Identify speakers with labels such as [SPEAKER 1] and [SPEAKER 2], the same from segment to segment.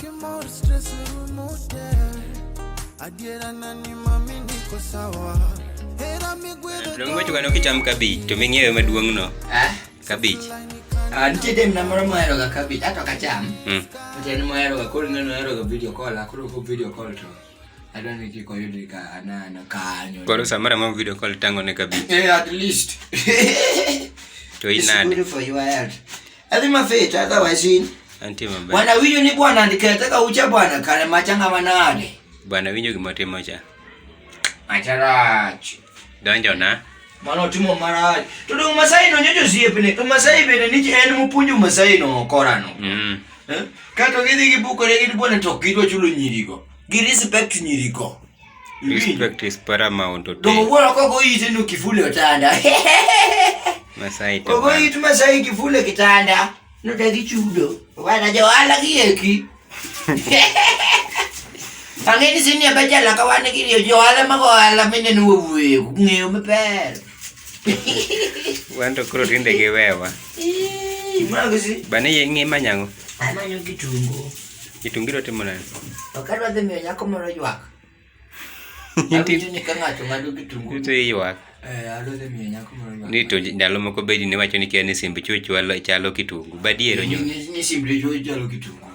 [SPEAKER 1] Dong juga no kicham kabich to ming'eyo maduong' no. Kabich.
[SPEAKER 2] Nitie dem na moro mohero ga kabich ato kacham. Ten mohero ga koro ng'ano hero ga video call akoro ko video call to. Adwani kiko yudi ka anano kanyo.
[SPEAKER 1] Koro samara ma video call tango ne kabich.
[SPEAKER 2] At least.
[SPEAKER 1] To inade.
[SPEAKER 2] It's good for your health. Adi mafet otherwise in.
[SPEAKER 1] Antie maber.
[SPEAKER 2] Bwana winjo ni bwana ndikete ka ucha bwana kale machanga manade.
[SPEAKER 1] Bwana winjo gimotimo cha.
[SPEAKER 2] Macharach.
[SPEAKER 1] Donjo na.
[SPEAKER 2] Mano timo marach. To dong Masai no nyojo siepne. To Masai bende ni en mupunju Masai no korano. Kato gidhi gibukore gidi bwana to kidwa chulo nyirigo. Gi respect nyirigo.
[SPEAKER 1] Respect is paramount.
[SPEAKER 2] Dongo bwana koko ite no kifule otanda.
[SPEAKER 1] Masai to.
[SPEAKER 2] Koko ite Masai kifule kitanda. No tagi chudo. Wana joala gieki. Angeni sini abajala kawane kiri joala magoala mine nuwe ng'eyo maber.
[SPEAKER 1] Wanto kuro tinde giwewa.
[SPEAKER 2] Magasi.
[SPEAKER 1] Bane ye ng'e manyango.
[SPEAKER 2] Amanyo kitungu.
[SPEAKER 1] Kitungu ro timo nani?
[SPEAKER 2] Okadwa dhi miyo nyako moro ywak. Awinjo ni ka ng'ato ng'ado kitungu.
[SPEAKER 1] Ito ywak.
[SPEAKER 2] Adwa dhi miyo nyako moro ywak.
[SPEAKER 1] Ni to ndalo moko bedi ne wacho ni kia ni simbe chwalo chalo kitungu. Badiero nyo.
[SPEAKER 2] Ni simbe chalo kitungu.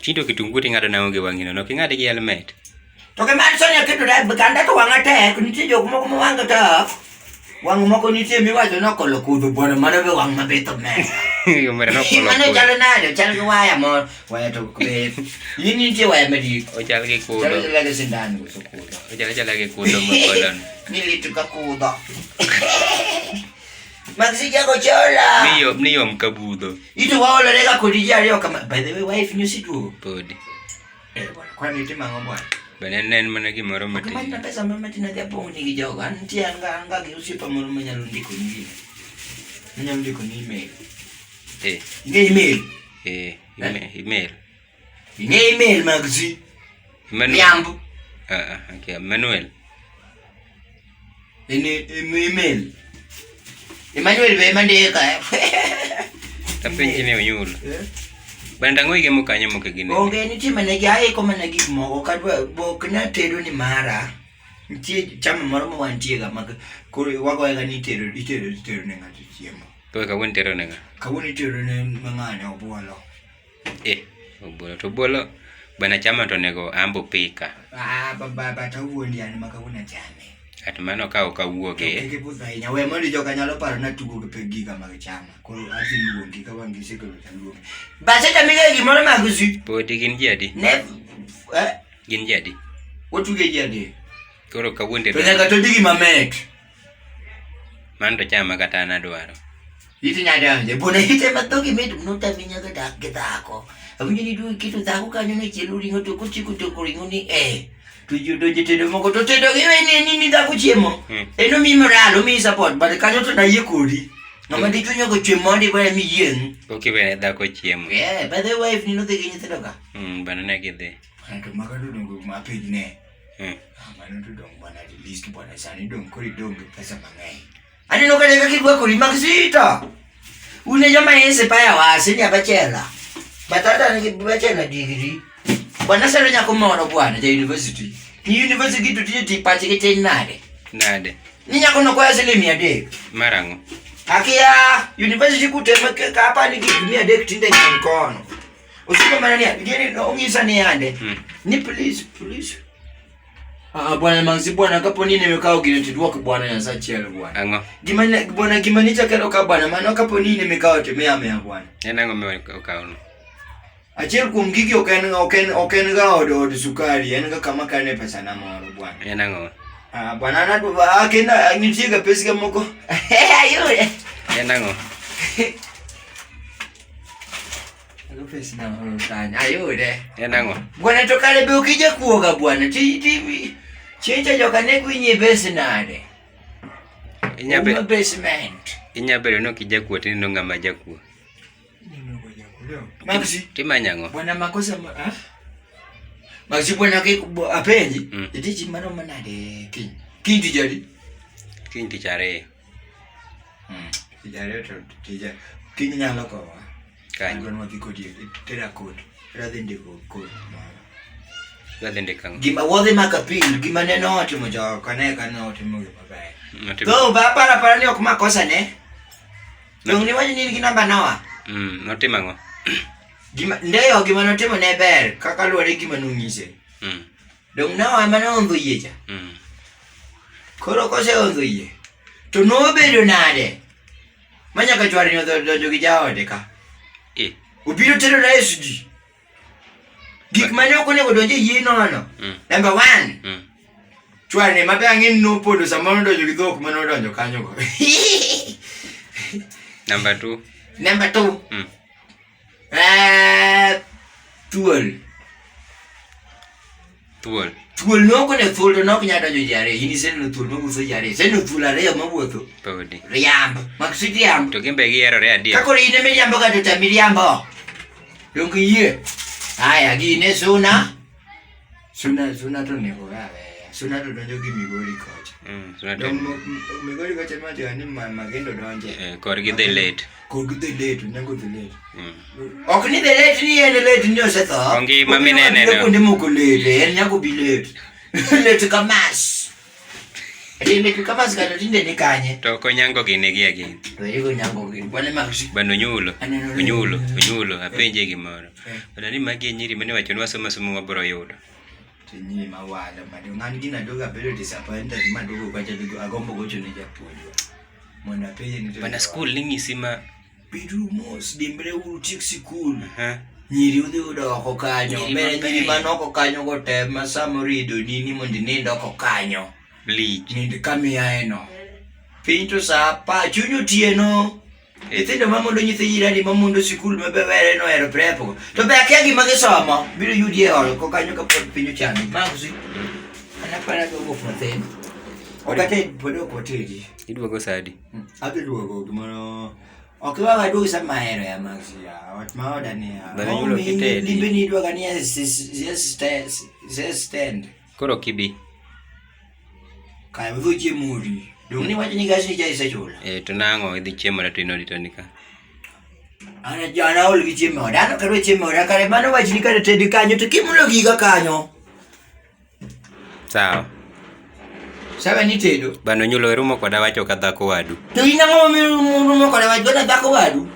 [SPEAKER 1] Chinto kitungu ting'ado nango gi wang'ino no king'ade gi helmet.
[SPEAKER 2] To ke man sonya keto da kanda to wanga tek nitie jok moko ma wanga ta. Wang moko nitie miwacho no kolo kudho bwana mano be wang mabetho me.
[SPEAKER 1] Yo mera no kolo.
[SPEAKER 2] Mano chalo nade chalo gi waya mo waya to be. Yini nitie waya medi.
[SPEAKER 1] O chal gi kudo.
[SPEAKER 2] Chalo lage sindan go kudo.
[SPEAKER 1] O chal gi kudo mo kolon.
[SPEAKER 2] Nili tuka kudo. Maxi jago chola.
[SPEAKER 1] Ni yo mkabudho.
[SPEAKER 2] Ito waola lega kodija leo kama by the way wife nyusi tu.
[SPEAKER 1] Podi.
[SPEAKER 2] Bwana kwani tima ngobwana.
[SPEAKER 1] Bane nen mana gimoro matin.
[SPEAKER 2] Kama pesa mama tina dia pong ni gijoga ntia anga gi usipa moro manyalo ndiko ni. Nyalo ndiko ni email. Nge email.
[SPEAKER 1] Email.
[SPEAKER 2] Nge email Maxi.
[SPEAKER 1] Emmanuel. Okay, Emmanuel.
[SPEAKER 2] Email. Emmanuel be mandeka.
[SPEAKER 1] Tapenji ne onyulo. Banda ngoi gemo kanyo moke gine.
[SPEAKER 2] Onge ni tima ne gae ko mana gik moko kadwa bok na tedo ni mara. Ntie chama moro mo wantie ga mak ko wago ga ni tedo ne ngati chiemo.
[SPEAKER 1] To ka won tero ne nga.
[SPEAKER 2] Ka woni tedo ne mangane obuolo.
[SPEAKER 1] Obuolo to bolo bana chama to nego ambo pika.
[SPEAKER 2] Baba ta wuondi an maka wona chame.
[SPEAKER 1] At mano ka wuoge.
[SPEAKER 2] Ke pusa nya we mondo joka nyalo paro na tugo pe giga mag chama. Ko ati luongi ka wangi sekolo ta luongi. Ba se ta mige gi moro magusi.
[SPEAKER 1] Podi gin jadi.
[SPEAKER 2] Ne
[SPEAKER 1] Gin jadi.
[SPEAKER 2] Wotuge jadi.
[SPEAKER 1] Koro ka wonde.
[SPEAKER 2] To nyaka to digi mamet.
[SPEAKER 1] Mando chama kata na dwaro.
[SPEAKER 2] Iti nyadanje bona hite matoki medu nota vinya ga gitako. Abunye ni du kitu tako kanyo ne cheluri ngoto kuchiku to kuringuni tujudo jitedo moko to tedo giwe nini da kuchiemo. Eno mi moralo mi support but kanyo to na yekuri. Ngama ditunyo ko chiemo ndi kwa mi yen.
[SPEAKER 1] Okay bene da ko chiemo.
[SPEAKER 2] By the way if ni no te kinyi tedoka.
[SPEAKER 1] Bana na gide.
[SPEAKER 2] To magado dongo ma page ne. Mano to dong bana at least bana sani dong kori dong pesa mangai. Ani no kale kakibwa kuri maxita. Une jama ese pa ya wase ni abachela. Batata ni bachela degree. Bwana sero nyako moro bwana ja university. Ni university to tije tipache kete nade. Ni nyako no kwa sele 100.
[SPEAKER 1] Marango.
[SPEAKER 2] Akia university kutema ka hapa ni 100 tinde nkono. Usiko manani ngeni no ngisa ni yande. Ni please. Bwana Maxi bwana kapo nini mekao gine work bwana ya sachelo bwana.
[SPEAKER 1] Ango.
[SPEAKER 2] Gimani cha kero ka bwana mano kapo nini mekao temea bwana.
[SPEAKER 1] Yanango mekao no.
[SPEAKER 2] Achiel kuom gigi oken ga od sukari en ga kama kane pesa na moro bwana.
[SPEAKER 1] Yanango.
[SPEAKER 2] Bwana na akenda nitie ga pesa ga moko. Ayure.
[SPEAKER 1] Yanango.
[SPEAKER 2] Alo pesa na moro tanya. Ayure.
[SPEAKER 1] Yanango.
[SPEAKER 2] Bwana to kale be ukija kuoga bwana. TV. Chenja joka ne kwinye base nade.
[SPEAKER 1] Inyabe
[SPEAKER 2] basement.
[SPEAKER 1] Inyabe no kijakuo tini no ngama jakuo.
[SPEAKER 2] Maxi
[SPEAKER 1] timanyango.
[SPEAKER 2] Bwana makosa Maxi bwana ke apenji. Itichi mano manade kindi jadi.
[SPEAKER 1] Kindi chare.
[SPEAKER 2] Tijare to tija. Kindi nyalo ko.
[SPEAKER 1] Kanyo.
[SPEAKER 2] Adwa nwadhi kodi tera kod. Radhi ndiko kod.
[SPEAKER 1] Wadhi ndikang'o?
[SPEAKER 2] Gima wadhi makapil, gima neno otimo joka ne kane otimo gima ber.
[SPEAKER 1] Notimo.
[SPEAKER 2] To para ni ok makosa ne. Dong ni wacho ni in gi namba nawa.
[SPEAKER 1] Notimo ang'o?
[SPEAKER 2] Ndeyo gima notimo ne ber kaka luwore gima nonyise. Dong nawa ema nondho yie cha. Koro kose ondho yie. To nobedo nade? Manyaka chwari ni donjo gi jaode ka. Obiro tero na SG. Gik mane ok onego donjo yie nono. Number 1. Chwari ni mabe ang'en no podo samoro donjo gi dhok mane odonjo kanyo go.
[SPEAKER 1] Number 2.
[SPEAKER 2] Number 2. Thuol. Thuol noko ne thuol to nok nyalo donjo jare. Ini seno thuol mawuotho jare. Seno thuol ariyo mawuotho.
[SPEAKER 1] Podi.
[SPEAKER 2] Riamb. Maksudi riamb.
[SPEAKER 1] To gimbe gihero adier.
[SPEAKER 2] Kako ine miriambo ka to tamiriambo. Dong yie. Aya gine Suna. Suna to nego gawe. Suna to donjo gi Migori kocha.
[SPEAKER 1] Suna to.
[SPEAKER 2] Migori kocha mati ani magendo donje.
[SPEAKER 1] Kor gi dhi late.
[SPEAKER 2] Kor gi dhi late, nyango dhi late. Ok ni dhi late ni en late ni osetho.
[SPEAKER 1] Ongi mami nene no.
[SPEAKER 2] Kuonde moko late, en nyango bi late. Late kamas. Late kamas kana tinde ni kanye.
[SPEAKER 1] To konyango gine gi agin.
[SPEAKER 2] To yego nyango gi. Bwana makushi.
[SPEAKER 1] Bano onyulo apenje gimoro. Bana ni magi nyiri mane wacho ni wasoma somo mabiro yudo.
[SPEAKER 2] Nyiri mawala mado ng'ani gina doga bedo disappointed madogo kwacha dogo agombo gocho ne japuonjwa. Mondo apenje ni
[SPEAKER 1] bana school ning'isi ma
[SPEAKER 2] bidu mos dimbre uru tiek sikul. Nyiri udhi udo oko kanyo. Bere nyiri manoko kanyo go te ma samorido nini mondo nindo oko kanyo.
[SPEAKER 1] Bleach.
[SPEAKER 2] Nindi kamiya eno. Pinto sa pa chunyo tieno. Nyithindo mamondo nyithi jirani mamondo sikul mabewere no ero prepo. To be akia gima gisomo. Biro yudi e oro ko kanyo ka pod pinyo chami. Magusi. Anapara dogo fothen. Okate podo kotedi.
[SPEAKER 1] Idwogo sadi.
[SPEAKER 2] Abi duogo gimoro. Okiwa gadugo sa maero ya Maxi ya. Ot maoda ni ya.
[SPEAKER 1] Bana yulo kitedi.
[SPEAKER 2] Limbe ni idwoga ni stand.
[SPEAKER 1] Koro kibi.
[SPEAKER 2] Kaya mdho chiemuri. Dong ni wacho ni gasi ni jai sechula.
[SPEAKER 1] To nang'o idhi chiemo to inodito nika.
[SPEAKER 2] Ana jana ol gi chiemo. Dano karo chiemo ra kare mano wacho ni kare tedi kanyo to kimulo giga kanyo.
[SPEAKER 1] Sawa.
[SPEAKER 2] Sabe ni tedo.
[SPEAKER 1] Bano nyulo rumo koda wacho ka dhako wadu.
[SPEAKER 2] To inang'o mi rumo koda wacho ka dhako wadu?